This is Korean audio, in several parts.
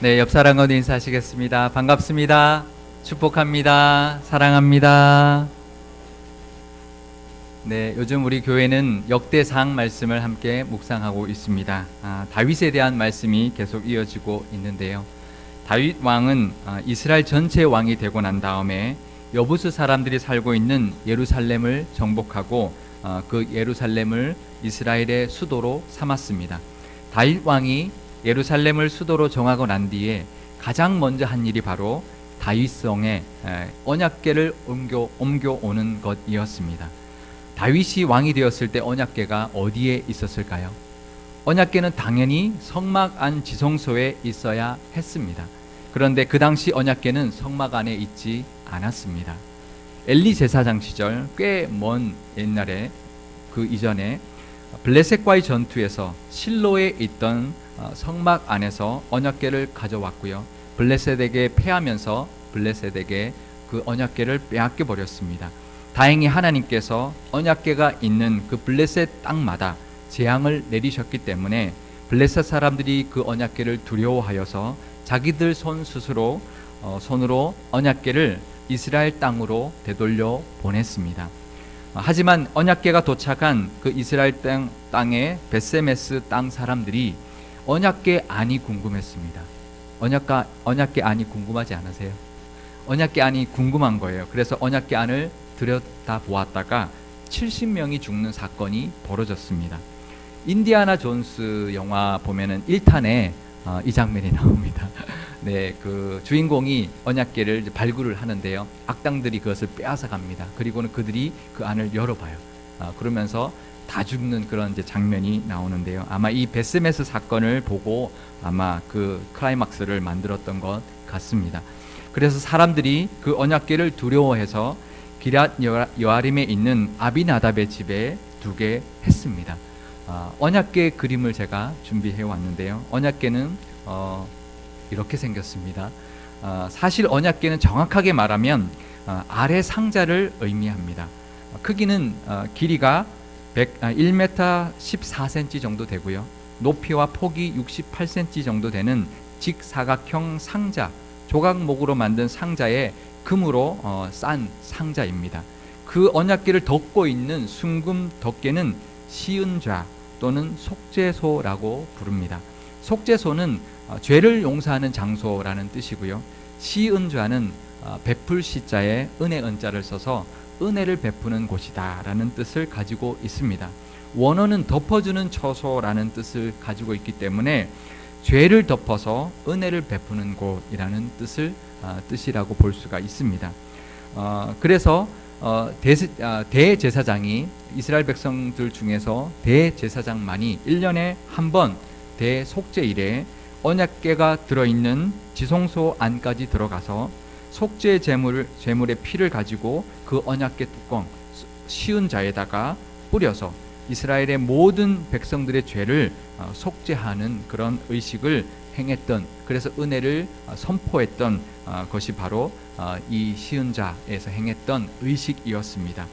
네, 옆 사람과 인사하시겠습니다. 반갑습니다. 축복합니다. 사랑합니다. 네, 요즘 우리 교회는 역대상 말씀을 함께 묵상하고 있습니다. 다윗에 대한 말씀이 계속 이어지고 있는데요. 다윗 왕은 이스라엘 전체 왕이 되고 난 다음에 여부수 사람들이 살고 있는 예루살렘을 정복하고 그 예루살렘을 이스라엘의 수도로 삼았습니다. 다윗 왕이 예루살렘을 수도로 정하고 난 뒤에 가장 먼저 한 일이 바로 다윗성에 언약궤를 옮겨오는 것이었습니다. 다윗이 왕이 되었을 때 언약궤가 어디에 있었을까요? 언약궤는 당연히 성막 안 지성소에 있어야 했습니다. 그런데 그 당시 언약궤는 성막 안에 있지 않았습니다. 엘리 제사장 시절 꽤 먼 옛날에 그 이전에 블레셋과의 전투에서 실로에 있던 성막 안에서 언약궤를 가져왔고요. 블레셋에게 패하면서 블레셋에게 그 언약궤를 빼앗겨 버렸습니다. 다행히 하나님께서 언약궤가 있는 그 블레셋 땅마다 재앙을 내리셨기 때문에 블레셋 사람들이 그 언약궤를 두려워하여서 자기들 손으로 언약궤를 이스라엘 땅으로 되돌려 보냈습니다. 하지만 언약궤가 도착한 그 이스라엘 땅의 벳세메스 땅 사람들이 언약궤 안이 궁금했습니다. 언약궤 안이 궁금하지 않으세요? 언약궤 안이 궁금한 거예요. 그래서 언약궤 안을 들여다 보았다가 70명이 죽는 사건이 벌어졌습니다. 인디아나 존스 영화 보면은 1탄에 이 장면이 나옵니다. 네, 그 주인공이 언약궤를 발굴을 하는데요. 악당들이 그것을 빼앗아 갑니다. 그리고는 그들이 그 안을 열어봐요. 그러면서 다 죽는 그런 이제 장면이 나오는데요. 아마 이 베스메스 사건을 보고 아마 그 클라이막스를 만들었던 것 같습니다. 그래서 사람들이 그 언약궤를 두려워해서 기럇 여아림에 있는 아비나답의 집에 두게 했습니다. 언약궤 그림을 제가 준비해 왔는데요. 언약궤는 이렇게 생겼습니다. 사실 언약궤는 정확하게 말하면 아래 상자를 의미합니다. 크기는 길이가 1m 14cm 정도 되고요. 높이와 폭이 68cm 정도 되는 직사각형 상자, 조각목으로 만든 상자에 금으로 싼 상자입니다. 그 언약궤를 덮고 있는 순금 덮개는 시은좌 또는 속죄소라고 부릅니다. 속죄소는 죄를 용서하는 장소라는 뜻이고요. 시은좌는 베풀 시자에 은혜 은자를 써서 은혜를 베푸는 곳이다 라는 뜻을 가지고 있습니다. 원어는 덮어주는 처소라는 뜻을 가지고 있기 때문에 죄를 덮어서 은혜를 베푸는 곳이라는 뜻이라고 볼 수가 있습니다. 그래서 대제사장이 이스라엘 백성들 중에서 대제사장만이 1년에 한 번 대속죄일에 언약궤가 들어있는 지성소 안까지 들어가서 속죄 제물의 피를 가지고 그 언약궤 뚜껑 시은자에다가 뿌려서 이스라엘의 모든 백성들의 죄를 속죄하는 그런 의식을 행했던, 그래서 은혜를 선포했던 것이 바로 이 시은자에서 행했던 의식이었습니다.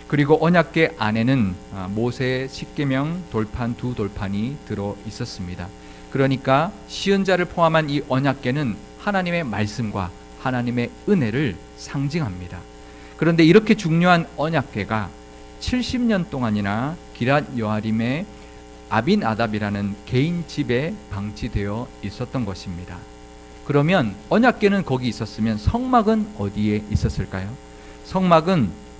그리고 언약궤 안에는 모세의 십계명 돌판 2돌판이 들어 있었습니다. 그러니까 시은자를 포함한 이 언약궤는 하나님의 말씀과 하나님의 은혜를 상징합니다. 그런데 이렇게 중요한 언약궤가 70년 동안이나 기럇 여아림의 아빈아답이라는 개인 집에 방치되어 있었던 것입니다. 그러면 언약궤는 거기 있었으면 성막은 어디에 있었을까요? 성막은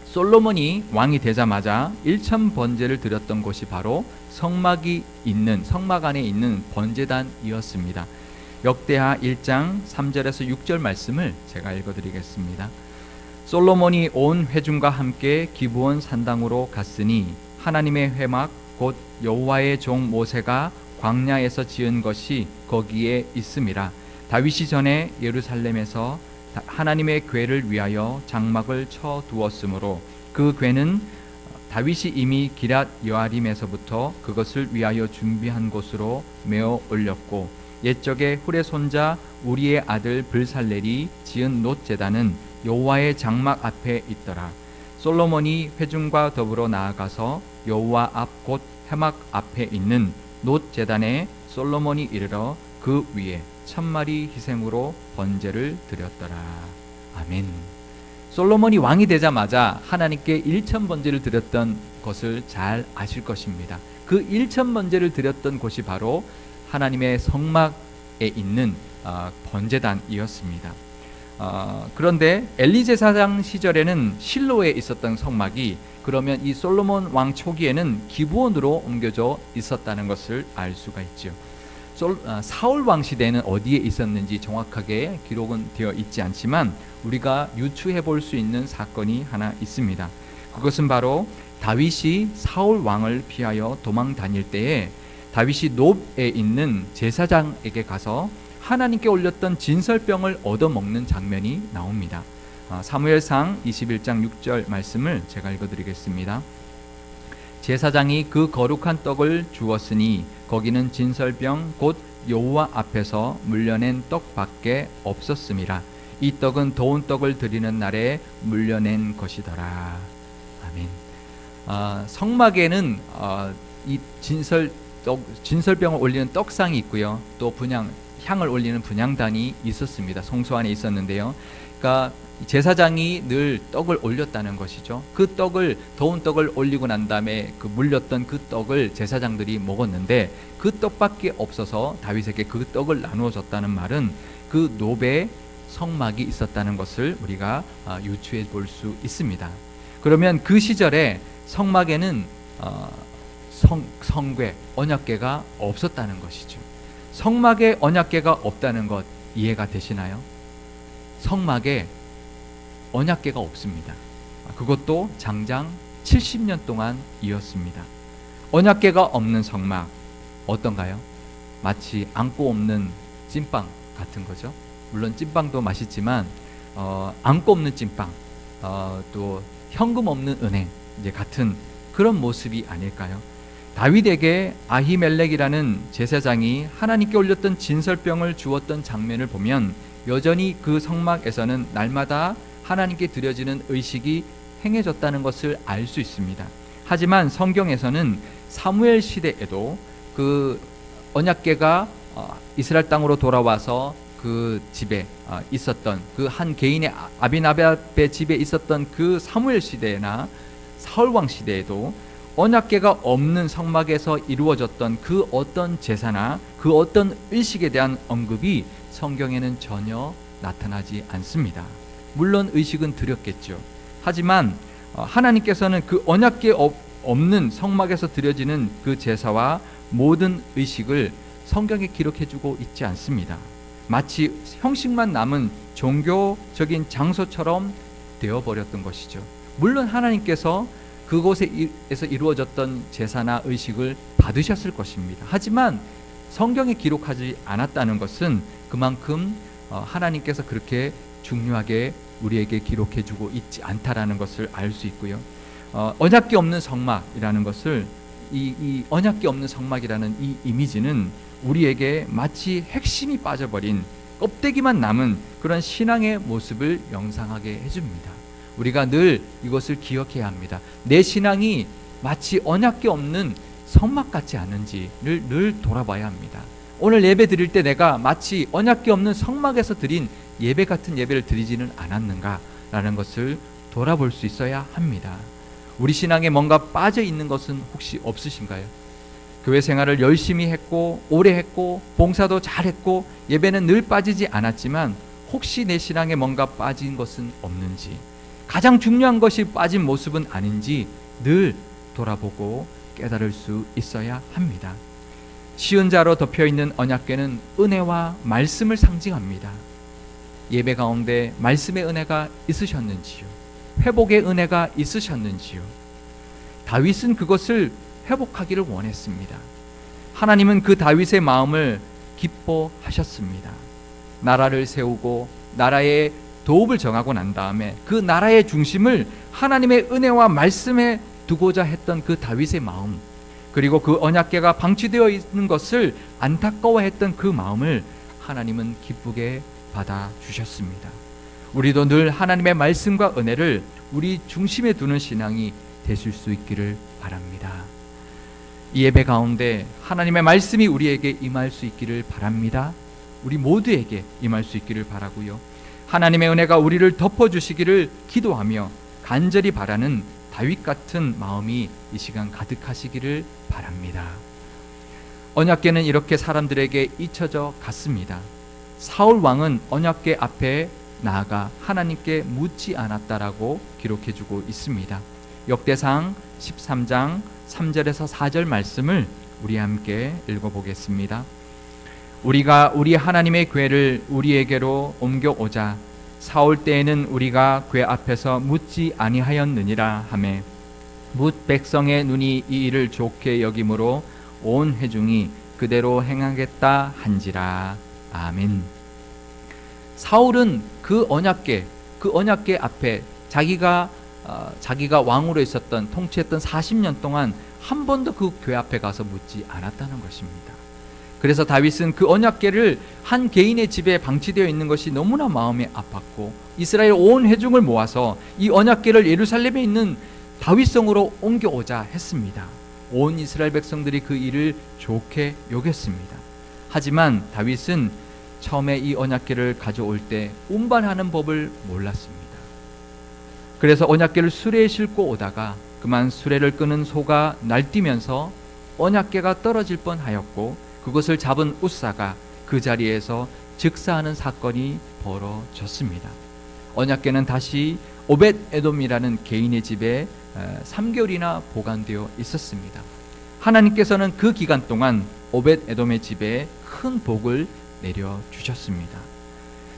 솔로몬이 왕이 되자마자 1천 번제를 드렸던 곳이 바로 성막 안에 있는 번제단이었습니다. 역대하 1장 3절에서 6절 말씀을 제가 읽어드리겠습니다. 솔로몬이 온 회중과 함께 기브온 산당으로 갔으니 하나님의 회막 곧 여호와의 종 모세가 광야에서 지은 것이 거기에 있음이라. 다윗이 전에 예루살렘에서 하나님의 궤를 위하여 장막을 쳐 두었으므로 그 궤는 다윗이 이미 기럇 여아림에서부터 그것을 위하여 준비한 곳으로 메어 올렸고, 옛적에 훌의 손자 우리의 아들 블살렐이 지은 놋 제단은 여호와의 장막 앞에 있더라. 솔로몬이 회중과 더불어 나아가서 여호와 앞 곧 회막 앞에 있는 놋 제단에 솔로몬이 이르러 그 위에 1000마리 희생으로 번제를 드렸더라. 아멘. 솔로몬이 왕이 되자마자 하나님께 1000번제를 드렸던 것을 잘 아실 것입니다. 그 1000번제를 드렸던 곳이 바로 하나님의 성막에 있는 번제단이었습니다. 그런데 엘리 제사장 시절에는 실로에 있었던 성막이 그러면 이 솔로몬 왕 초기에는 기브온으로 옮겨져 있었다는 것을 알 수가 있죠. 사울 왕 시대에는 어디에 있었는지 정확하게 기록은 되어 있지 않지만 우리가 유추해 볼 수 있는 사건이 하나 있습니다. 그것은 바로 다윗이 사울 왕을 피하여 도망 다닐 때에 다윗이 놉에 있는 제사장에게 가서 하나님께 올렸던 진설병을 얻어먹는 장면이 나옵니다. 사무엘상 21장 6절 말씀을 제가 읽어드리겠습니다. 제사장이 그 거룩한 떡을 주었으니 거기는 진설병 곧 여호와 앞에서 물려낸 떡밖에 없었음이라. 이 떡은 더운 떡을 드리는 날에 물려낸 것이더라. 아멘. 성막에는 이 진설병을 올리는 떡상이 있고요. 또 향을 올리는 분향단이 있었습니다. 성소 안에 있었는데요. 그러니까 제사장이 늘 떡을 올렸다는 것이죠. 그 떡을, 더운 떡을 올리고 난 다음에 그 물렸던 그 떡을 제사장들이 먹었는데 그 떡밖에 없어서 다윗에게 그 떡을 나누어 줬다는 말은 그 놉에 성막이 있었다는 것을 우리가 유추해 볼 수 있습니다. 그러면 그 시절에 성막에는 성궤, 언약궤가 없었다는 것이죠. 성막에 언약궤가 없다는 것 이해가 되시나요? 성막에 언약궤가 없습니다. 그것도 장장 70년 동안 이었습니다. 언약궤가 없는 성막 어떤가요? 마치 안고 없는 찐빵 같은 거죠. 물론 찐빵도 맛있지만 안고 없는 찐빵, 또 현금 없는 은행 이제 같은 그런 모습이 아닐까요? 다윗에게 아히멜렉이라는 제사장이 하나님께 올렸던 진설병을 주었던 장면을 보면 여전히 그 성막에서는 날마다 하나님께 드려지는 의식이 행해졌다는 것을 알 수 있습니다. 하지만 성경에서는 사무엘 시대에도 그 언약궤가 이스라엘 땅으로 돌아와서 그 집에 있었던 그 한 개인의 아비나답의 집에 있었던 그 사무엘 시대나 사울왕 시대에도 언약궤가 없는 성막에서 이루어졌던 그 어떤 제사나 그 어떤 의식에 대한 언급이 성경에는 전혀 나타나지 않습니다. 물론 의식은 드렸겠죠. 하지만 하나님께서는 그 언약궤 없는 성막에서 드려지는 그 제사와 모든 의식을 성경에 기록해주고 있지 않습니다. 마치 형식만 남은 종교적인 장소처럼 되어버렸던 것이죠. 물론 하나님께서 그곳에서 이루어졌던 제사나 의식을 받으셨을 것입니다. 하지만 성경에 기록하지 않았다는 것은 그만큼 하나님께서 그렇게 중요하게 우리에게 기록해주고 있지 않다라는 것을 알 수 있고요. 언약궤 없는 성막이라는 것을 이 언약궤 없는 성막이라는 이 이미지는 우리에게 마치 핵심이 빠져버린 껍데기만 남은 그런 신앙의 모습을 영상하게 해줍니다. 우리가 늘 이것을 기억해야 합니다. 내 신앙이 마치 언약궤 없는 성막 같지 않은지를 늘 돌아봐야 합니다. 오늘 예배 드릴 때 내가 마치 언약궤 없는 성막에서 드린 예배 같은 예배를 드리지는 않았는가라는 것을 돌아볼 수 있어야 합니다. 우리 신앙에 뭔가 빠져 있는 것은 혹시 없으신가요? 교회 생활을 열심히 했고 오래 했고 봉사도 잘했고 예배는 늘 빠지지 않았지만 혹시 내 신앙에 뭔가 빠진 것은 없는지, 가장 중요한 것이 빠진 모습은 아닌지 늘 돌아보고 깨달을 수 있어야 합니다. 시은 자로 덮여있는 언약궤는 은혜와 말씀을 상징합니다. 예배 가운데 말씀의 은혜가 있으셨는지요? 회복의 은혜가 있으셨는지요? 다윗은 그것을 회복하기를 원했습니다. 하나님은 그 다윗의 마음을 기뻐하셨습니다. 나라를 세우고 나라의 도읍을 정하고 난 다음에 그 나라의 중심을 하나님의 은혜와 말씀에 두고자 했던 그 다윗의 마음, 그리고 그 언약궤가 방치되어 있는 것을 안타까워했던 그 마음을 하나님은 기쁘게 받아주셨습니다. 우리도 늘 하나님의 말씀과 은혜를 우리 중심에 두는 신앙이 되실 수 있기를 바랍니다. 이 예배 가운데 하나님의 말씀이 우리에게 임할 수 있기를 바랍니다. 우리 모두에게 임할 수 있기를 바라고요. 하나님의 은혜가 우리를 덮어주시기를 기도하며 간절히 바라는 다윗 같은 마음이 이 시간 가득하시기를 바랍니다. 언약궤는 이렇게 사람들에게 잊혀져 갔습니다. 사울 왕은 언약궤 앞에 나아가 하나님께 묻지 않았다라고 기록해주고 있습니다. 역대상 13장 3절에서 4절 말씀을 우리 함께 읽어보겠습니다. 우리가 우리 하나님의 궤를 우리에게로 옮겨오자 사울 때에는 우리가 궤 앞에서 묻지 아니하였느니라 하매 뭇 백성의 눈이 이 일을 좋게 여김으로 온 회중이 그대로 행하겠다 한지라. 아멘. 사울은 그 언약궤 앞에 자기가 왕으로 있었던 통치했던 40년 동안 한 번도 그 궤 앞에 가서 묻지 않았다는 것입니다. 그래서 다윗은 그 언약궤를 한 개인의 집에 방치되어 있는 것이 너무나 마음이 아팠고 이스라엘 온 회중을 모아서 이 언약궤를 예루살렘에 있는 다윗성으로 옮겨오자 했습니다. 온 이스라엘 백성들이 그 일을 좋게 여겼습니다. 하지만 다윗은 처음에 이 언약궤를 가져올 때 운반하는 법을 몰랐습니다. 그래서 언약궤를 수레에 싣고 오다가 그만 수레를 끄는 소가 날뛰면서 언약궤가 떨어질 뻔하였고 그것을 잡은 웃사가 그 자리에서 즉사하는 사건이 벌어졌습니다. 언약궤는 다시 오벳에돔이라는 개인의 집에 3개월이나 보관되어 있었습니다. 하나님께서는 그 기간 동안 오벳에돔의 집에 큰 복을 내려주셨습니다.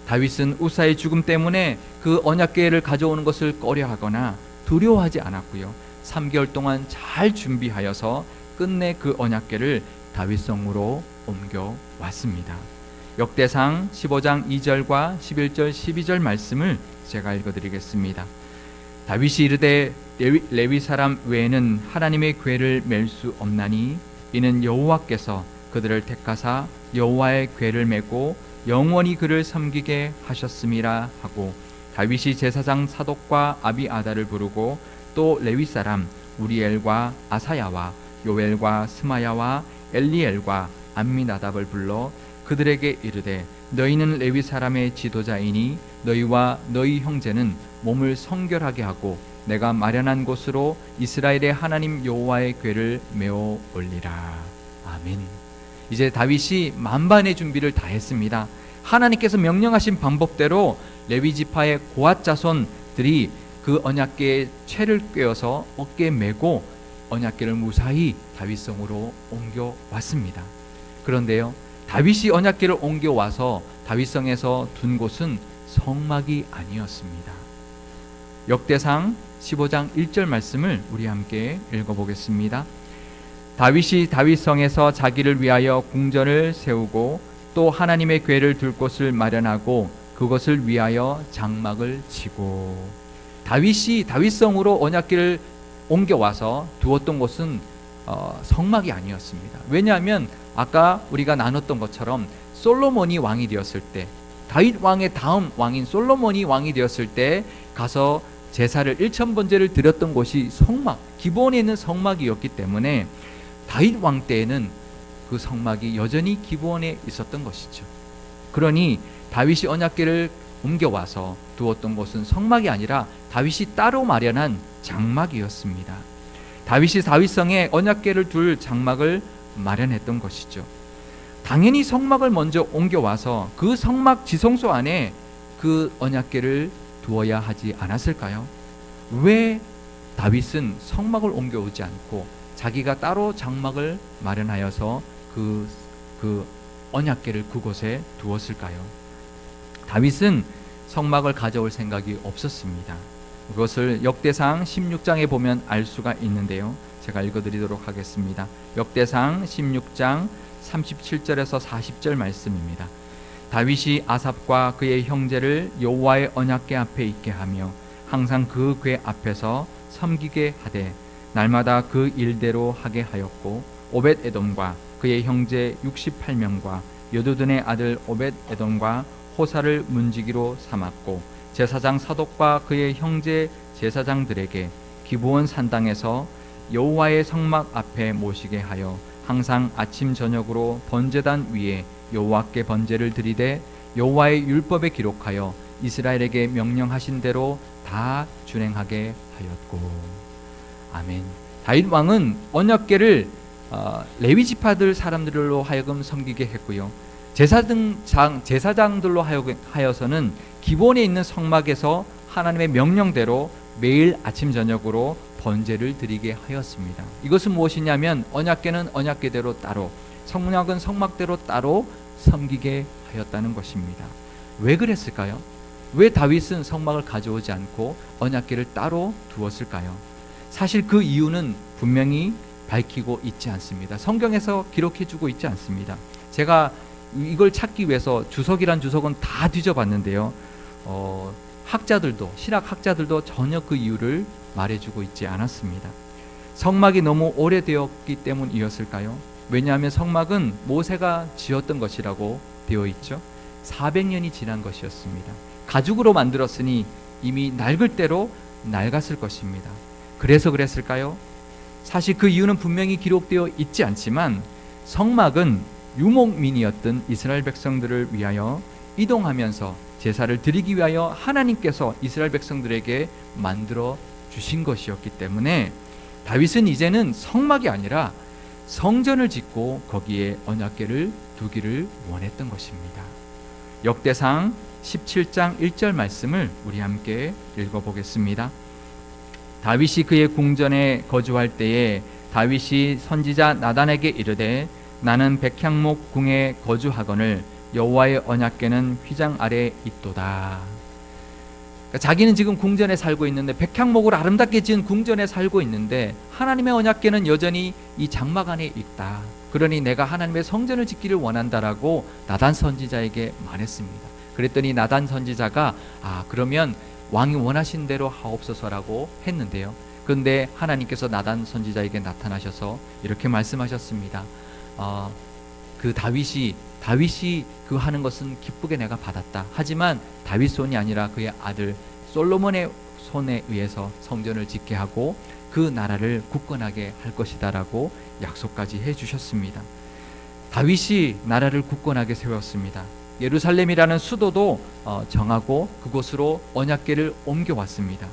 다윗은 우사의 죽음 때문에 그 언약궤를 가져오는 것을 꺼려하거나 두려워하지 않았고요. 3개월 동안 잘 준비하여서 끝내 그 언약궤를 다윗성으로 옮겨왔습니다. 역대상 15장 2절과 11절 12절 말씀을 제가 읽어드리겠습니다. 다윗이 이르되 레위 사람 외에는 하나님의 궤를 맬 수 없나니 이는 여호와께서 그들을 택하사 여호와의 궤를 메고 영원히 그를 섬기게 하셨음이라 하고 다윗이 제사장 사독과 아비아다를 부르고 또 레위 사람 우리엘과 아사야와 요엘과 스마야와 엘리엘과 암미나답을 불러 그들에게 이르되 너희는 레위 사람의 지도자이니 너희와 너희 형제는 몸을 성결하게 하고 내가 마련한 곳으로 이스라엘의 하나님 여호와의 궤를 메어 올리라. 아멘. 이제 다윗이 만반의 준비를 다 했습니다. 하나님께서 명령하신 방법대로 레위 지파의 고앗 자손들이 그 언약궤의 채를 꿰어서 어깨에 메고 언약궤를 무사히 다윗성으로 옮겨왔습니다. 그런데요, 다윗이 언약궤를 옮겨와서 다윗성에서 둔 곳은 성막이 아니었습니다. 역대상 15장 1절 말씀을 우리 함께 읽어보겠습니다. 다윗이 다윗성에서 자기를 위하여 궁전을 세우고 또 하나님의 궤를 둘 곳을 마련하고 그것을 위하여 장막을 치고. 다윗이 다윗성으로 언약궤를 옮겨와서 두었던 곳은 성막이 아니었습니다. 왜냐하면 아까 우리가 나눴던 것처럼 솔로몬이 왕이 되었을 때, 다윗 왕의 다음 왕인 솔로몬이 왕이 되었을 때 가서 제사를 1000번제를 드렸던 곳이 성막, 기본에 있는 성막이었기 때문에 다윗 왕 때에는 그 성막이 여전히 기본에 있었던 것이죠. 그러니 다윗이 언약궤를 옮겨와서 두었던 곳은 성막이 아니라 다윗이 따로 마련한 장막이었습니다. 다윗이 다윗성에 언약궤를 둘 장막을 마련했던 것이죠. 당연히 성막을 먼저 옮겨와서 그 성막 지성소 안에 그 언약궤를 두어야 하지 않았을까요? 왜 다윗은 성막을 옮겨오지 않고 자기가 따로 장막을 마련하여서 그 언약궤를 그곳에 두었을까요? 다윗은 성막을 가져올 생각이 없었습니다. 그것을 역대상 16장에 보면 알 수가 있는데요. 제가 읽어드리도록 하겠습니다. 역대상 16장 37절에서 40절 말씀입니다. 다윗이 아삽과 그의 형제를 여호와의 언약궤 앞에 있게 하며 항상 그 궤 앞에서 섬기게 하되 날마다 그 일대로 하게 하였고 오벳에돔과 그의 형제 68명과 여두둔의 아들 오벳에돔과 호사를 문지기로 삼았고 제사장 사독과 그의 형제 제사장들에게 기브온 산당에서 여호와의 성막 앞에 모시게 하여 항상 아침 저녁으로 번제단 위에 여호와께 번제를 드리되 여호와의 율법에 기록하여 이스라엘에게 명령하신 대로 다 준행하게 하였고. 아멘. 다윗 왕은 언약궤를 레위 지파들 사람들로 하여금 섬기게 했고요. 제사장들로 하여서는 기본에 있는 성막에서 하나님의 명령대로 매일 아침 저녁으로 번제를 드리게 하였습니다. 이것은 무엇이냐면 언약궤는 언약궤대로 따로, 성막은 성막대로 따로 섬기게 하였다는 것입니다. 왜 그랬을까요? 왜 다윗은 성막을 가져오지 않고 언약궤를 따로 두었을까요? 사실 그 이유는 분명히 밝히고 있지 않습니다. 성경에서 기록해주고 있지 않습니다. 제가 이걸 찾기 위해서 주석이란 주석은 다 뒤져봤는데요. 신학 학자들도 전혀 그 이유를 말해주고 있지 않았습니다. 성막이 너무 오래되었기 때문이었을까요? 왜냐하면 성막은 모세가 지었던 것이라고 되어 있죠. 400년이 지난 것이었습니다. 가죽으로 만들었으니 이미 낡을 대로 낡았을 것입니다. 그래서 그랬을까요? 사실 그 이유는 분명히 기록되어 있지 않지만 성막은 유목민이었던 이스라엘 백성들을 위하여 이동하면서 제사를 드리기 위하여 하나님께서 이스라엘 백성들에게 만들어 주신 것이었기 때문에 다윗은 이제는 성막이 아니라 성전을 짓고 거기에 언약궤를 두기를 원했던 것입니다. 역대상 17장 1절 말씀을 우리 함께 읽어보겠습니다. 다윗이 그의 궁전에 거주할 때에 다윗이 선지자 나단에게 이르되 나는 백향목 궁에 거주하거늘 여호와의 언약궤는 휘장 아래 있도다. 그러니까 자기는 지금 궁전에 살고 있는데, 백향목으로 아름답게 지은 궁전에 살고 있는데 하나님의 언약궤는 여전히 이 장막 안에 있다. 그러니 내가 하나님의 성전을 짓기를 원한다라고 나단 선지자에게 말했습니다. 그랬더니 나단 선지자가 그러면 왕이 원하신 대로 하옵소서라고 했는데요. 그런데 하나님께서 나단 선지자에게 나타나셔서 이렇게 말씀하셨습니다. 그 다윗이 그 하는 것은 기쁘게 내가 받았다. 하지만 다윗 손이 아니라 그의 아들 솔로몬의 손에 의해서 성전을 짓게 하고 그 나라를 굳건하게 할 것이다라고 약속까지 해주셨습니다. 다윗이 나라를 굳건하게 세웠습니다. 예루살렘이라는 수도도 정하고 그곳으로 언약궤를 옮겨왔습니다.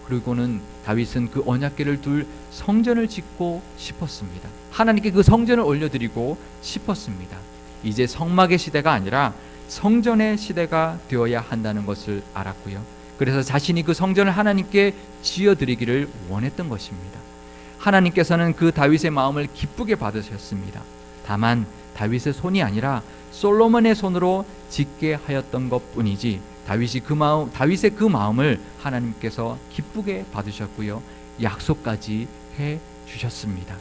그리고는 다윗은 그 언약궤를 둘 성전을 짓고 싶었습니다. 하나님께 그 성전을 올려드리고 싶었습니다. 이제 성막의 시대가 아니라 성전의 시대가 되어야 한다는 것을 알았고요. 그래서 자신이 그 성전을 하나님께 지어드리기를 원했던 것입니다. 하나님께서는 그 다윗의 마음을 기쁘게 받으셨습니다. 다만 다윗의 손이 아니라 솔로몬의 손으로 짓게 하였던 것뿐이지 다윗의 그 마음을 하나님께서 기쁘게 받으셨고요. 약속까지 해 주셨습니다.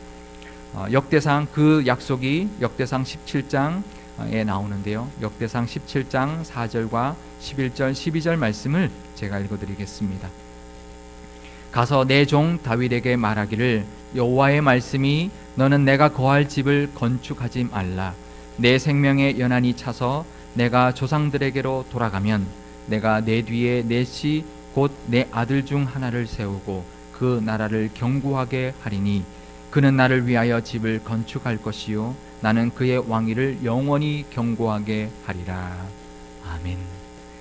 역대상 그 약속이 역대상 17장에 나오는데요. 역대상 17장 4절과 11절 12절 말씀을 제가 읽어드리겠습니다. 가서 내 종 다윗에게 말하기를 여호와의 말씀이 너는 내가 거할 집을 건축하지 말라. 내 생명의 연한이 차서 내가 조상들에게로 돌아가면 내가 내 뒤에 넷이 곧 내 아들 중 하나를 세우고 그 나라를 견고하게 하리니 그는 나를 위하여 집을 건축할 것이요 나는 그의 왕위를 영원히 견고하게 하리라. 아멘.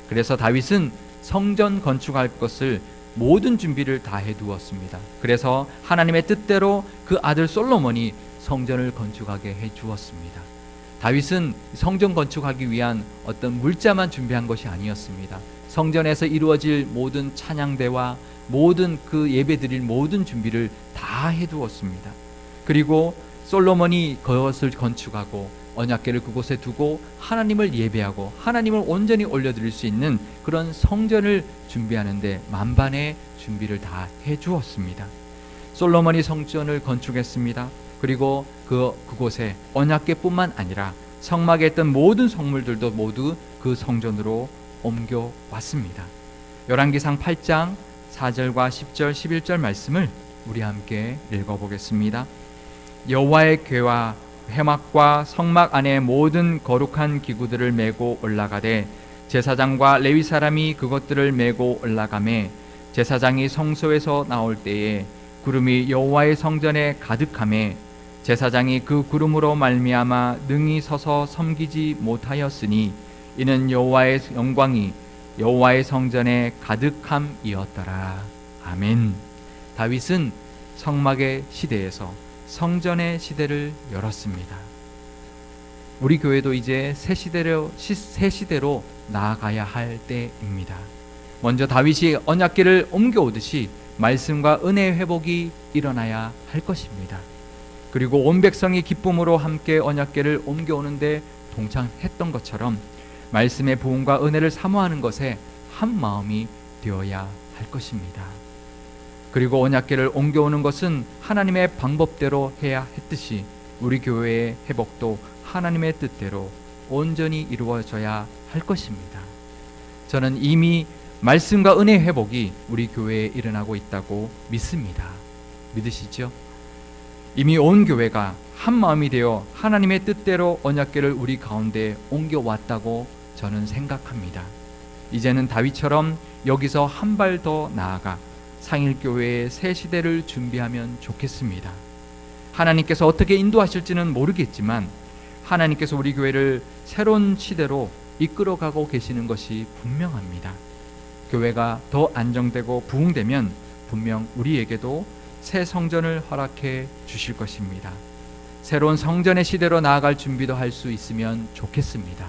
그래서 다윗은 성전 건축할 것을 모든 준비를 다 해두었습니다. 그래서 하나님의 뜻대로 그 아들 솔로몬이 성전을 건축하게 해주었습니다. 다윗은 성전 건축하기 위한 어떤 물자만 준비한 것이 아니었습니다. 성전에서 이루어질 모든 찬양대와 모든 그 예배 드릴 모든 준비를 다 해두었습니다. 그리고 솔로몬이 그것을 건축하고 언약궤를 그곳에 두고 하나님을 예배하고 하나님을 온전히 올려드릴 수 있는 그런 성전을 준비하는데 만반의 준비를 다 해주었습니다. 솔로몬이 성전을 건축했습니다. 그리고 그곳에 언약궤뿐만 아니라 성막에 있던 모든 성물들도 모두 그 성전으로 옮겨왔습니다. 열왕기상 8장 4절과 10절 11절 말씀을 우리 함께 읽어보겠습니다. 여호와의 궤와 회막과 성막 안에 모든 거룩한 기구들을 메고 올라가되 제사장과 레위 사람이 그것들을 메고 올라가매 제사장이 성소에서 나올 때에 구름이 여호와의 성전에 가득하매 제사장이 그 구름으로 말미암아 능히 서서 섬기지 못하였으니 이는 여호와의 영광이 여호와의 성전에 가득함이었더라. 아멘. 다윗은 성막의 시대에서 성전의 시대를 열었습니다. 우리 교회도 이제 새 시대로 나아가야 할 때입니다. 먼저 다윗이 언약궤를 옮겨오듯이 말씀과 은혜의 회복이 일어나야 할 것입니다. 그리고 온 백성이 기쁨으로 함께 언약궤를 옮겨오는데 동참했던 것처럼 말씀의 부흥과 은혜를 사모하는 것에 한 마음이 되어야 할 것입니다. 그리고 언약궤를 옮겨오는 것은 하나님의 방법대로 해야 했듯이 우리 교회의 회복도 하나님의 뜻대로 온전히 이루어져야 할 것입니다. 저는 이미 말씀과 은혜의 회복이 우리 교회에 일어나고 있다고 믿습니다. 믿으시죠? 이미 온 교회가 한 마음이 되어 하나님의 뜻대로 언약궤를 우리 가운데 옮겨왔다고 저는 생각합니다. 이제는 다윗처럼 여기서 한 발 더 나아가 상일교회의 새 시대를 준비하면 좋겠습니다. 하나님께서 어떻게 인도하실지는 모르겠지만 하나님께서 우리 교회를 새로운 시대로 이끌어가고 계시는 것이 분명합니다. 교회가 더 안정되고 부흥되면 분명 우리에게도 새 성전을 허락해 주실 것입니다. 새로운 성전의 시대로 나아갈 준비도 할 수 있으면 좋겠습니다.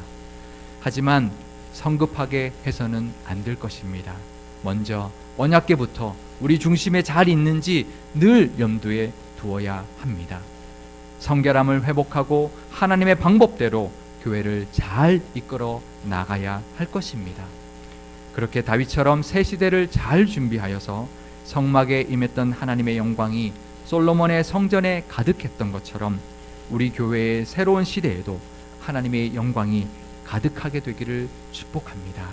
하지만 성급하게 해서는 안 될 것입니다. 먼저 언약궤부터 우리 중심에 잘 있는지 늘 염두에 두어야 합니다. 성결함을 회복하고 하나님의 방법대로 교회를 잘 이끌어 나가야 할 것입니다. 그렇게 다윗처럼 새 시대를 잘 준비하여서 성막에 임했던 하나님의 영광이 솔로몬의 성전에 가득했던 것처럼 우리 교회의 새로운 시대에도 하나님의 영광이 가득하게 되기를 축복합니다.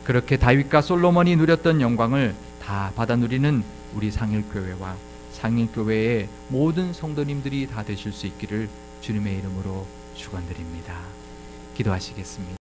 그렇게 다윗과 솔로몬이 누렸던 영광을 다 받아 누리는 우리 상일교회와 상일교회의 모든 성도님들이 다 되실 수 있기를 주님의 이름으로 축원드립니다. 기도하시겠습니다.